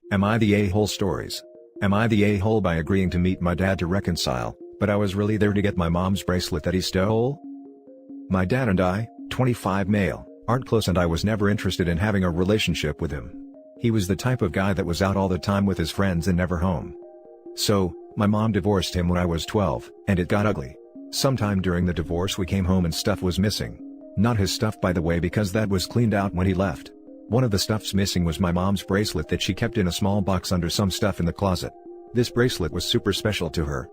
Am I the a-hole stories? Am I the a-hole by agreeing to meet my dad to reconcile, but I was really there to get my mom's bracelet that he stole? My dad and I, 25 male, aren't close and I was never interested in having a relationship with him. He was the type of guy that was out all the time with his friends and never home. So, my mom divorced him when I was 12, and it got ugly. Sometime during the divorce we came home and stuff was missing. Not his stuff by the way, because that was cleaned out when he left. One of the stuffs missing was my mom's bracelet that she kept in a small box under some stuff in the closet. This bracelet was super special to her.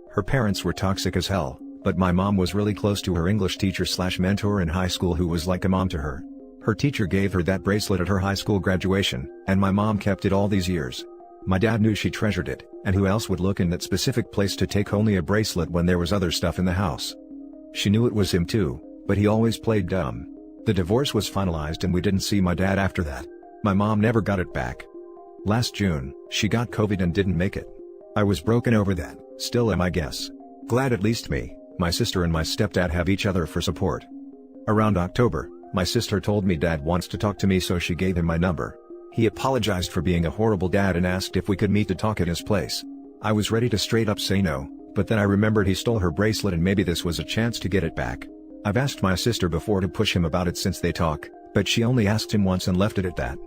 Her parents were toxic as hell, but my mom was really close to her English teacher/mentor in high school who was like a mom to her. Her teacher gave her that bracelet at her high school graduation, and my mom kept it all these years. My dad knew she treasured it, and who else would look in that specific place to take only a bracelet when there was other stuff in the house? She knew it was him too, but he always played dumb. The divorce was finalized and we didn't see my dad after that. My mom never got it back. Last June, she got COVID and didn't make it. I was broken over that, still am I guess. Glad at least me, my sister and my stepdad have each other for support. Around October, my sister told me dad wants to talk to me, so she gave him my number. He apologized for being a horrible dad and asked if we could meet to talk at his place. I was ready to straight up say no, but then I remembered he stole her bracelet and maybe this was a chance to get it back. I've asked my sister before to push him about it since they talk, but she only asked him once and left it at that.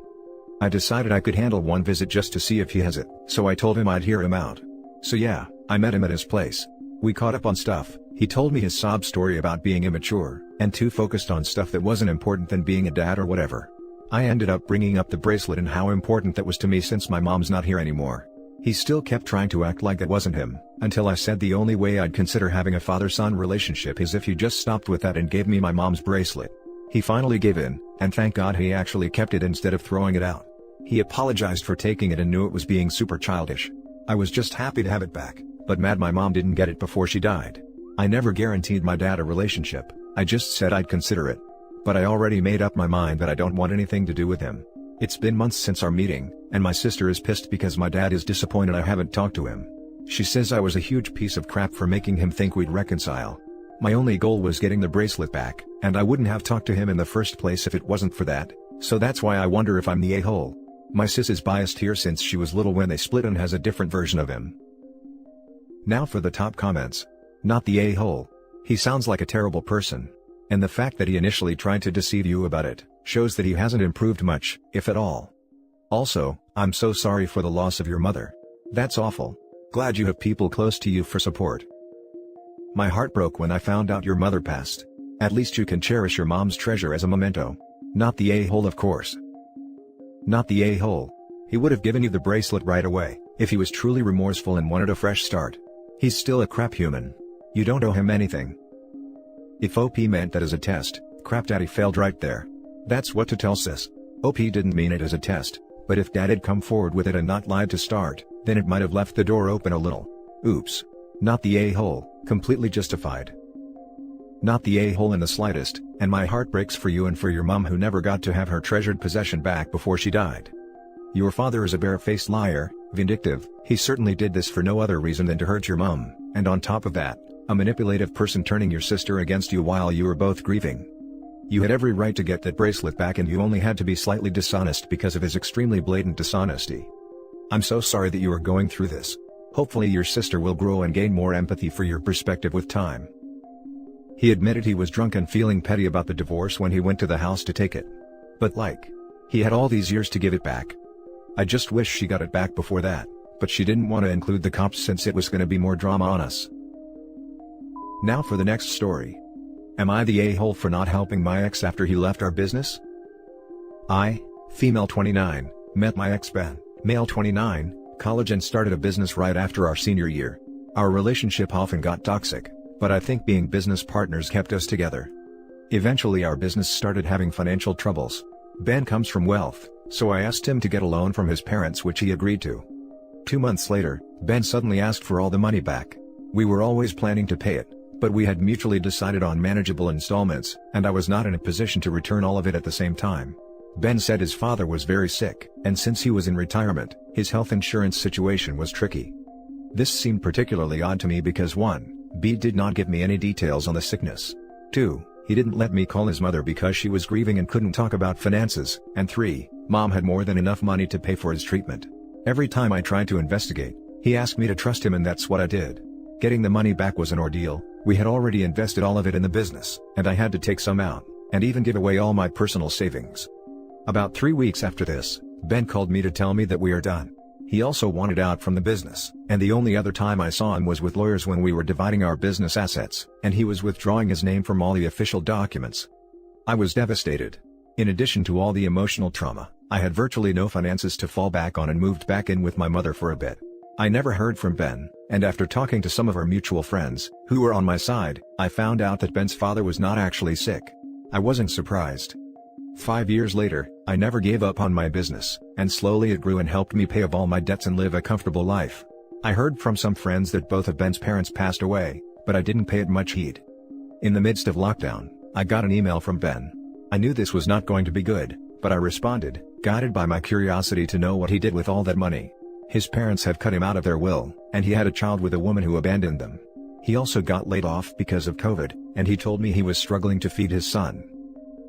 I decided I could handle one visit just to see if he has it, so I told him I'd hear him out. So yeah, I met him at his place. We caught up on stuff. He told me his sob story about being immature, and too focused on stuff that wasn't important than being a dad or whatever. I ended up bringing up the bracelet and how important that was to me since my mom's not here anymore. He still kept trying to act like that wasn't him, until I said the only way I'd consider having a father-son relationship is if you just stopped with that and gave me my mom's bracelet. He finally gave in, and thank God he actually kept it instead of throwing it out. He apologized for taking it and knew it was being super childish. I was just happy to have it back, but mad my mom didn't get it before she died. I never guaranteed my dad a relationship, I just said I'd consider it. But I already made up my mind that I don't want anything to do with him. It's been months since our meeting, and my sister is pissed because my dad is disappointed I haven't talked to him. She says I was a huge piece of crap for making him think we'd reconcile. My only goal was getting the bracelet back, and I wouldn't have talked to him in the first place if it wasn't for that, so that's why I wonder if I'm the a-hole. My sis is biased here since she was little when they split and has a different version of him. Now for the top comments. Not the a-hole. He sounds like a terrible person. And the fact that he initially tried to deceive you about it, shows that he hasn't improved much, if at all. Also, I'm so sorry for the loss of your mother. That's awful. Glad you have people close to you for support. My heart broke when I found out your mother passed. At least you can cherish your mom's treasure as a memento. Not the a-hole of course. Not the a-hole. He would have given you the bracelet right away, if he was truly remorseful and wanted a fresh start. He's still a crap human. You don't owe him anything. If OP meant that as a test, crap daddy failed right there. That's what to tell sis. OP didn't mean it as a test, but if dad had come forward with it and not lied to start, then it might have left the door open a little. Oops. Not the a-hole, completely justified. Not the a-hole in the slightest, and my heart breaks for you and for your mom who never got to have her treasured possession back before she died. Your father is a bare-faced liar, vindictive, he certainly did this for no other reason than to hurt your mom, and on top of that, a manipulative person turning your sister against you while you were both grieving. You had every right to get that bracelet back and you only had to be slightly dishonest because of his extremely blatant dishonesty. I'm so sorry that you are going through this. Hopefully your sister will grow and gain more empathy for your perspective with time. He admitted he was drunk and feeling petty about the divorce when he went to the house to take it. But he had all these years to give it back. I just wish she got it back before that, but she didn't want to include the cops since it was going to be more drama on us. Now for the next story. Am I the a-hole for not helping my ex after he left our business? I, female 29, met my ex Ben, male 29, college and started a business right after our senior year. Our relationship often got toxic, but I think being business partners kept us together. Eventually our business started having financial troubles. Ben comes from wealth, so I asked him to get a loan from his parents which he agreed to. 2 months later, Ben suddenly asked for all the money back. We were always planning to pay it, but we had mutually decided on manageable installments, and I was not in a position to return all of it at the same time. Ben said his father was very sick, and since he was in retirement, his health insurance situation was tricky. This seemed particularly odd to me because 1, B did not give me any details on the sickness. 2, he didn't let me call his mother because she was grieving and couldn't talk about finances, and 3, Mom had more than enough money to pay for his treatment. Every time I tried to investigate, he asked me to trust him, and that's what I did. Getting the money back was an ordeal. We had already invested all of it in the business, and I had to take some out, and even give away all my personal savings. About 3 weeks after this, Ben called me to tell me that we are done. He also wanted out from the business, and the only other time I saw him was with lawyers when we were dividing our business assets, and he was withdrawing his name from all the official documents. I was devastated. In addition to all the emotional trauma, I had virtually no finances to fall back on and moved back in with my mother for a bit. I never heard from Ben, and after talking to some of our mutual friends, who were on my side, I found out that Ben's father was not actually sick. I wasn't surprised. 5 years later, I never gave up on my business, and slowly it grew and helped me pay off all my debts and live a comfortable life. I heard from some friends that both of Ben's parents passed away, but I didn't pay it much heed. In the midst of lockdown, I got an email from Ben. I knew this was not going to be good, but I responded, guided by my curiosity to know what he did with all that money. His parents had cut him out of their will, and he had a child with a woman who abandoned them. He also got laid off because of COVID, and he told me he was struggling to feed his son.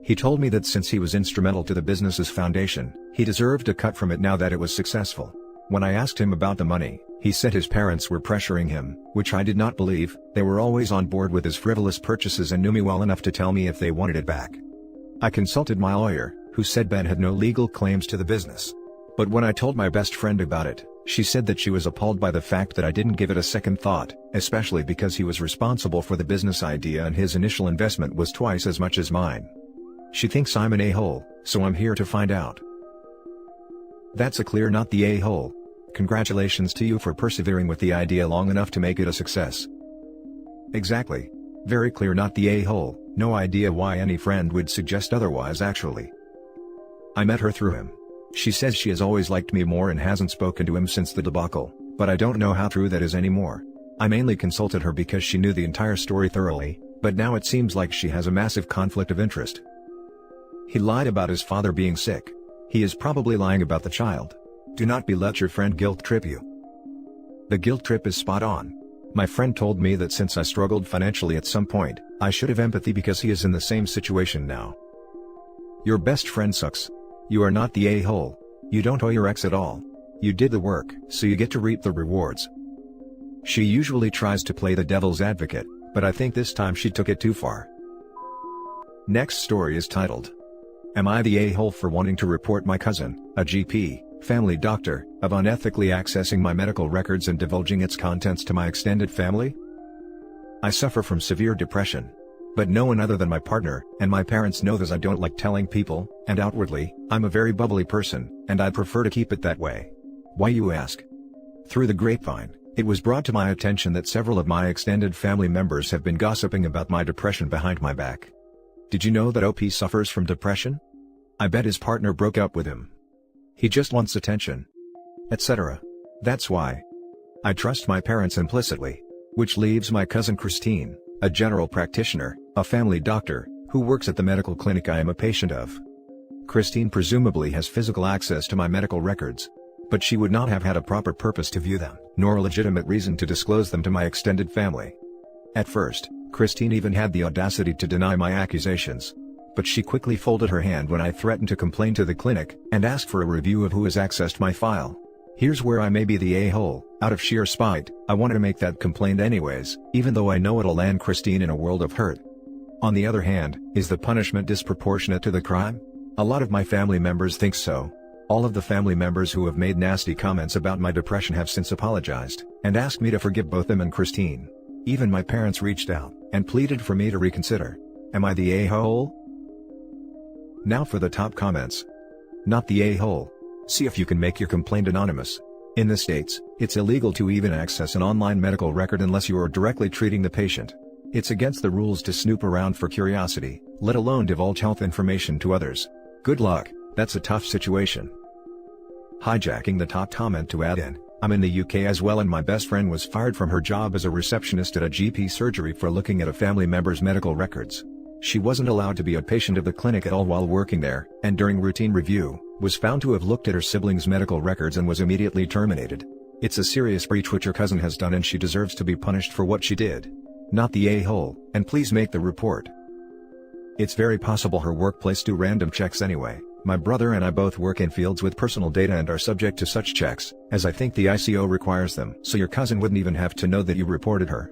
He told me that since he was instrumental to the business's foundation, he deserved a cut from it now that it was successful. When I asked him about the money, he said his parents were pressuring him, which I did not believe. They were always on board with his frivolous purchases and knew me well enough to tell me if they wanted it back. I consulted my lawyer, who said Ben had no legal claims to the business. But when I told my best friend about it, she said that she was appalled by the fact that I didn't give it a second thought, especially because he was responsible for the business idea and his initial investment was twice as much as mine. She thinks I'm an a-hole, so I'm here to find out. That's a clear not the a-hole. Congratulations to you for persevering with the idea long enough to make it a success. Exactly. Very clear not the a-hole, no idea why any friend would suggest otherwise actually. I met her through him. She says she has always liked me more and hasn't spoken to him since the debacle, but I don't know how true that is anymore. I mainly consulted her because she knew the entire story thoroughly, but now it seems like she has a massive conflict of interest. He lied about his father being sick. He is probably lying about the child. Do not let your friend guilt trip you. The guilt trip is spot on. My friend told me that since I struggled financially at some point, I should have empathy because he is in the same situation now. Your best friend sucks. You are not the a-hole. You don't owe your ex at all. You did the work, so you get to reap the rewards. She usually tries to play the devil's advocate, but I think this time she took it too far. Next story is titled, Am I the a-hole for wanting to report my cousin, a GP, family doctor, of unethically accessing my medical records and divulging its contents to my extended family? I suffer from severe depression. But no one other than my partner and my parents know this. I don't like telling people, and outwardly, I'm a very bubbly person, and I prefer to keep it that way. Why, you ask? Through the grapevine, it was brought to my attention that several of my extended family members have been gossiping about my depression behind my back. Did you know that OP suffers from depression? I bet his partner broke up with him. He just wants attention, etc. That's why I trust my parents implicitly, which leaves my cousin Christine, a general practitioner, a family doctor, who works at the medical clinic I am a patient of. Christine presumably has physical access to my medical records, but she would not have had a proper purpose to view them, nor a legitimate reason to disclose them to my extended family. At first, Christine even had the audacity to deny my accusations. But she quickly folded her hand when I threatened to complain to the clinic, and ask for a review of who has accessed my file. Here's where I may be the a-hole. Out of sheer spite, I wanted to make that complaint anyways, even though I know it'll land Christine in a world of hurt. On the other hand, is the punishment disproportionate to the crime? A lot of my family members think so. All of the family members who have made nasty comments about my depression have since apologized, and asked me to forgive both them and Christine. Even my parents reached out, and pleaded for me to reconsider. Am I the a-hole? Now for the top comments. Not the a-hole. See if you can make your complaint anonymous. In the States, it's illegal to even access an online medical record unless you are directly treating the patient. It's against the rules to snoop around for curiosity, let alone divulge health information to others. Good luck, that's a tough situation. Hijacking the top comment to add in, I'm in the UK as well and my best friend was fired from her job as a receptionist at a GP surgery for looking at a family member's medical records. She wasn't allowed to be a patient of the clinic at all while working there, and during routine review, was found to have looked at her siblings' medical records and was immediately terminated. It's a serious breach which her cousin has done and she deserves to be punished for what she did. Not the a-hole, and please make the report. It's very possible her workplace do random checks anyway, My brother and I both work in fields with personal data and are subject to such checks, as I think the ICO requires them. So your cousin wouldn't even have to know that you reported her.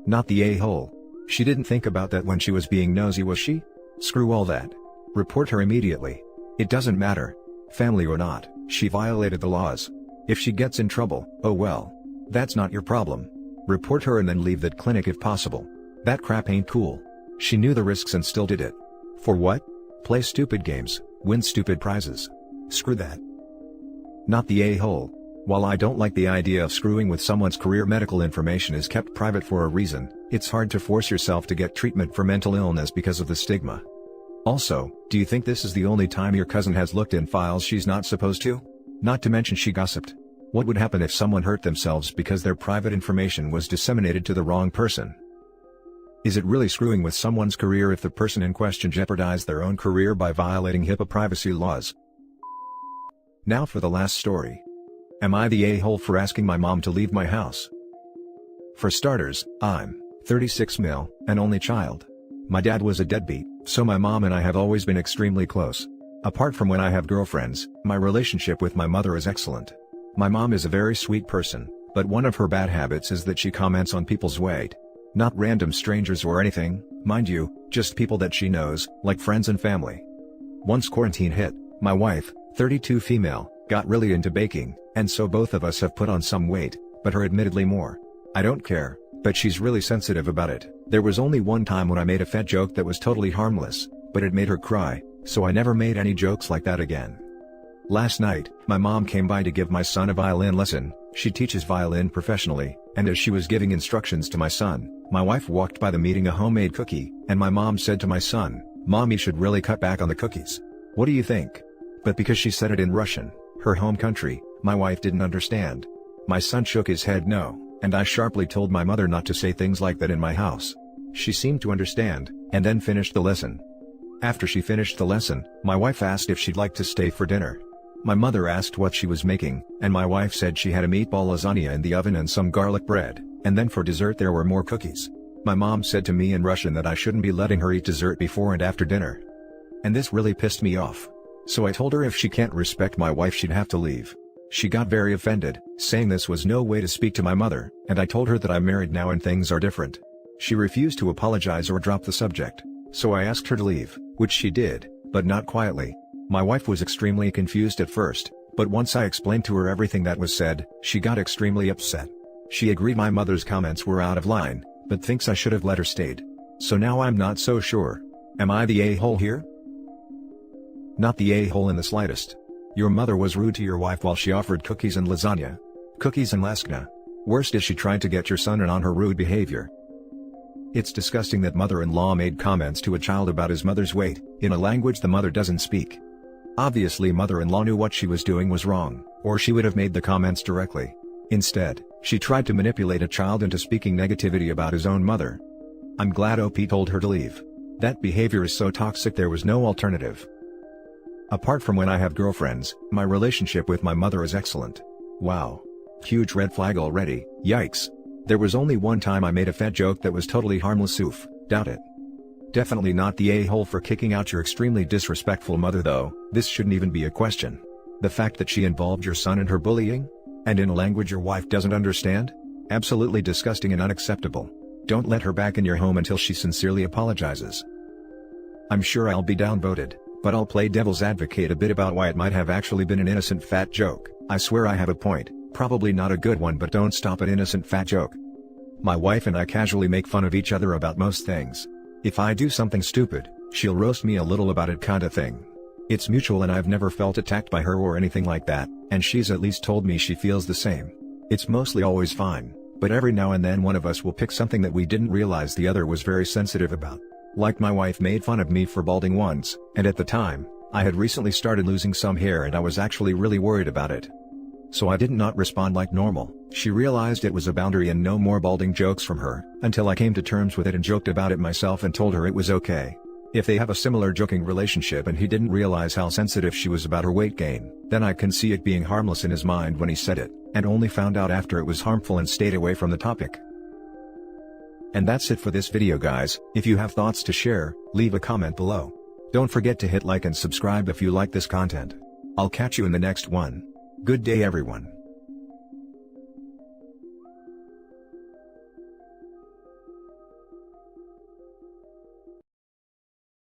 Not the a-hole. She didn't think about that when she was being nosy, was she? Screw all that. Report her immediately. It doesn't matter. Family or not, she violated the laws. If she gets in trouble, oh well. That's not your problem. Report her and then leave that clinic if possible. That crap ain't cool. She knew the risks and still did it. For what? Play stupid games, win stupid prizes. Screw that. Not the a-hole. While I don't like the idea of screwing with someone's career, medical information is kept private for a reason. It's hard to force yourself to get treatment for mental illness because of the stigma. Also, do you think this is the only time your cousin has looked in files she's not supposed to? Not to mention she gossiped. What would happen if someone hurt themselves because their private information was disseminated to the wrong person? Is it really screwing with someone's career if the person in question jeopardized their own career by violating HIPAA privacy laws? Now for the last story. Am I the a-hole for asking my mom to leave my house? For starters, I'm 36 mil, an only child. My dad was a deadbeat, so my mom and I have always been extremely close. Apart from when I have girlfriends, my relationship with my mother is excellent. My mom is a very sweet person, but one of her bad habits is that she comments on people's weight. Not random strangers or anything, mind you, just people that she knows, like friends and family. Once quarantine hit, my wife, 32 female, got really into baking, and so both of us have put on some weight, but her admittedly more. I don't care, but she's really sensitive about it. There was only one time when I made a fat joke that was totally harmless, but it made her cry, so I never made any jokes like that again. Last night, my mom came by to give my son a violin lesson. She teaches violin professionally, and as she was giving instructions to my son, my wife walked by them eating a homemade cookie, and my mom said to my son, "Mom, you should really cut back on the cookies. What do you think?" But because she said it in Russian, her home country, my wife didn't understand. My son shook his head no, and I sharply told my mother not to say things like that in my house. She seemed to understand, and then finished the lesson. After she finished the lesson, my wife asked if she'd like to stay for dinner. My mother asked what she was making, and my wife said she had a meatball lasagna in the oven and some garlic bread, and then for dessert there were more cookies. My mom said to me in Russian that I shouldn't be letting her eat dessert before and after dinner. And this really pissed me off. So I told her if she can't respect my wife she'd have to leave. She got very offended, saying this was no way to speak to my mother, and I told her that I'm married now and things are different. She refused to apologize or drop the subject, so I asked her to leave, which she did, but not quietly. My wife was extremely confused at first, but once I explained to her everything that was said, she got extremely upset. She agreed my mother's comments were out of line, but thinks I should have let her stayed. So now I'm not so sure. Am I the a-hole here? Not the a-hole in the slightest. Your mother was rude to your wife while she offered cookies and lasagna. Cookies and lasagna. Worst is she tried to get your son in on her rude behavior. It's disgusting that mother-in-law made comments to a child about his mother's weight, in a language the mother doesn't speak. Obviously mother-in-law knew what she was doing was wrong, or she would have made the comments directly. Instead, she tried to manipulate a child into speaking negativity about his own mother. I'm glad OP told her to leave. That behavior is so toxic there was no alternative. Apart from when I have girlfriends, my relationship with my mother is excellent. Wow. Huge red flag already, yikes. There was only one time I made a fat joke that was totally harmless, oof, doubt it. Definitely not the a-hole for kicking out your extremely disrespectful mother though, this shouldn't even be a question. The fact that she involved your son in her bullying? And in a language your wife doesn't understand? Absolutely disgusting and unacceptable. Don't let her back in your home until she sincerely apologizes. I'm sure I'll be downvoted, but I'll play devil's advocate a bit about why it might have actually been an innocent fat joke. I swear I have a point, probably not a good one, but don't stop at innocent fat joke. My wife and I casually make fun of each other about most things. If I do something stupid, she'll roast me a little about it kinda thing. It's mutual and I've never felt attacked by her or anything like that, and she's at least told me she feels the same. It's mostly always fine, but every now and then one of us will pick something that we didn't realize the other was very sensitive about. Like my wife made fun of me for balding once, and at the time, I had recently started losing some hair and I was actually really worried about it. So I did not respond like normal. She realized it was a boundary and no more balding jokes from her, until I came to terms with it and joked about it myself and told her it was okay. If they have a similar joking relationship and he didn't realize how sensitive she was about her weight gain, then I can see it being harmless in his mind when he said it, and only found out after it was harmful and stayed away from the topic. And that's it for this video guys. If you have thoughts to share, leave a comment below. Don't forget to hit like and subscribe if you like this content. I'll catch you in the next one. Good day everyone.